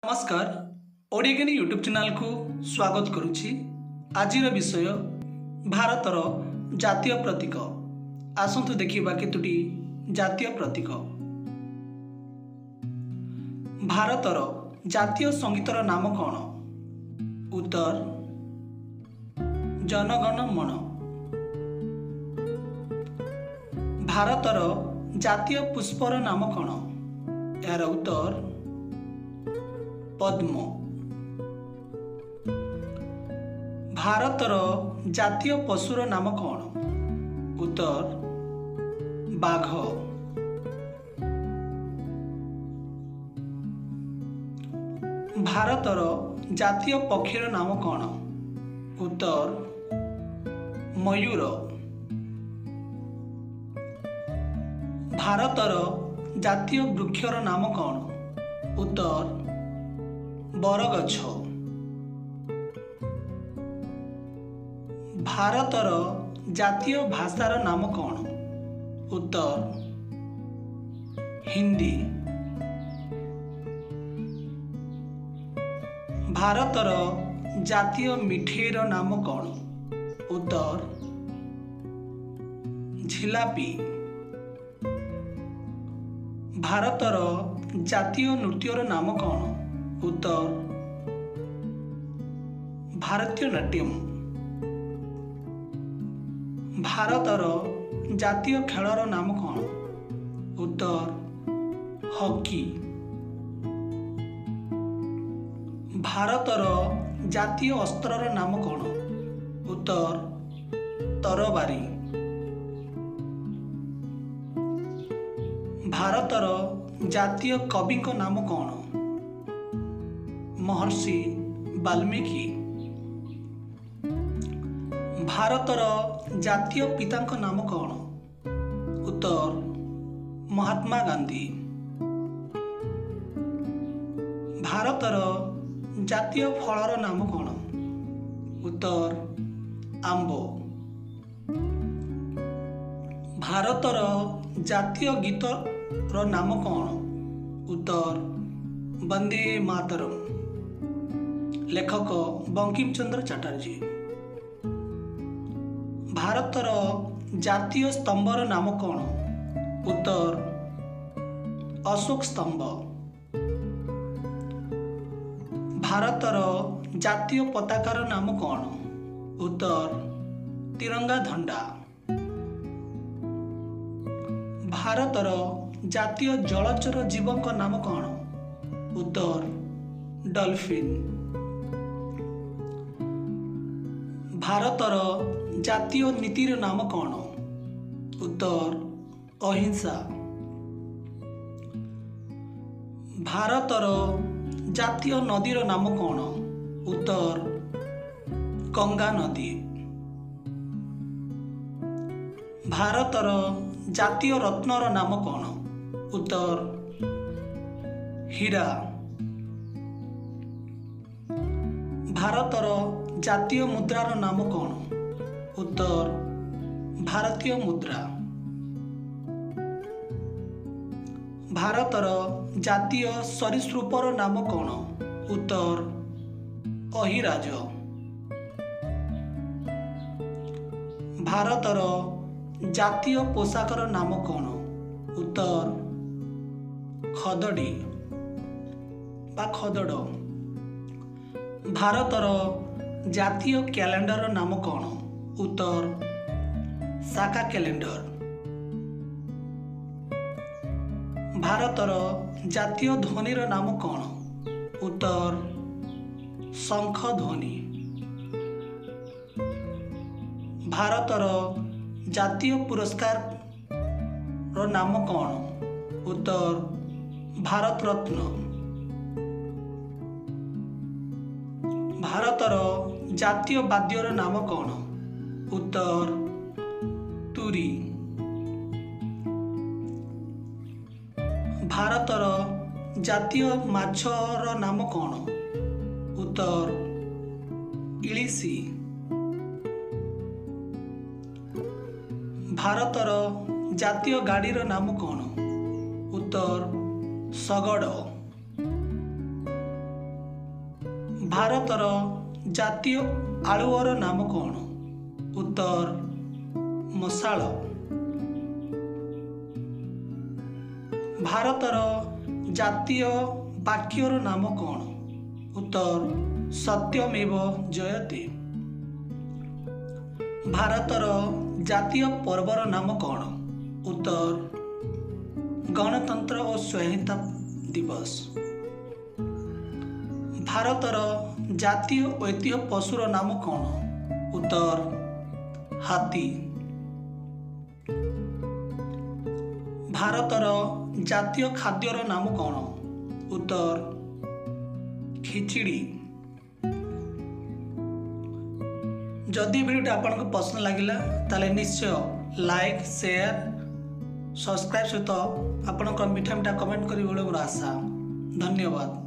नमस्कार ओडिगेनी YouTube channel को स्वागत करुछि। आजिर विषय भारतर जातीय प्रतीक। आसंतु देखिबा केतुटी जातीय प्रतीक। भारतर जातीय संगीतर नाम कौन? उत्तर जनगण मन। भारतर जातीय पुष्पर नाम कौन? यार उत्तर पद्म। भारतर जातीय पशुर नाम कौन? उत्तर बाघ। भारतर जातीय पक्षीर नाम कौन? उत्तर मयूर। भारतर जातीय वृक्षर नाम कौन? उत्तर बरगछ। भारतर जातीय भाषार नाम कौन? उत्तर हिंदी। भारतर जातीय मिठेर नाम कौन? उत्तर झिलापी। भारतर जातीय नृत्यर नाम कौन? उत्तर भारतीय नाट्यम। भारतर जातीय खेलर नाम कौन? उत्तर हॉकी। भारतर जातीय अस्त्रर नाम कौन? उत्तर तरबारी। भारतर जातीय कवि नाम कौन? महर्षि वाल्मीकि। भारतर जातीय पिता नाम कौन? उत्तर महात्मा गांधी। भारतर जातीय फलर नाम कौन? उत्तर आंब। भारतर जातीय गीतर नाम कौन? उत्तर वंदे मातरम। लेखक बंकिम चंद्र चटर्जी। भारतर जातीय स्तंभर नाम कौन? उत्तर अशोक स्तंभ। भारतर जातीय पताकार नाम कौन? उत्तर तिरंगा झंडा। भारतर जातीय जलचर जीवक नाम कौन? उत्तर डॉल्फिन। भारतर जातीय नीतिर नाम कौन? उत्तर अहिंसा। भारतर जातीय नदीर नाम कौन? उत्तर गंगा नदी। भारतर जातीय रत्नर नाम कौन? उत्तर हीरा। भारतर जातीय मुद्रार नाम कौन? उत्तर भारतीय मुद्रा। भारतर जातीय सरीसृपर नाम कौन? उत्तर अहिराज। भारतर जातीय पोशाकर नाम कौन? उत्तर खदड़ी बा खदड़। भारतर जातीय कैलेंडर नाम कौन? उत्तर साका कैलेंडर। भारतर जातीय ध्वनिर नाम कौन? उत्तर शंख ध्वनि। भारतर जातीय पुरस्कार नाम कौन? उत्तर भारत रत्न। भारतर जातीय वाद्यर नाम कौन? उत्तर तुरी। भारतर जातीय माछर नाम कौन? उत्तर इलिशी। भारतर जातीय गाड़ीर नाम कौन? उत्तर शगड़। ଭାରତର ଜାତୀୟ ଆଳୁଅର ନାମ କ'ଣ? ଉତ୍ତର ମଶାଳ। ଭାରତର ଜାତୀୟ ବାକ୍ୟର ନାମ କ'ଣ? ଉତ୍ତର ସତ୍ୟମେବ ଜୟତେ। ଭାରତର ଜାତୀୟ ପର୍ବର ନାମ କ'ଣ? ଉତ୍ତର ଗଣତନ୍ତ୍ର ଓ ସ୍ୱାଧୀନତା ଦିବସ। ଭାରତର ଜାତୀୟ ଐତିହ୍ୟ ପଶୁର ନାମ କ'ଣ? ଉତ୍ତର ହାତୀ। ଭାରତର ଜାତୀୟ ଖାଦ୍ୟର ନାମ କ'ଣ? ଉତ୍ତର ଖିଚିଡ଼ି। जदि वीडियो आपको पसंद लगिला ताले निश्चय लाइक शेयर सब्सक्राइब सहित आपंकर मीठा मीठा कमेंट करेंगे मोर आशा। धन्यवाद।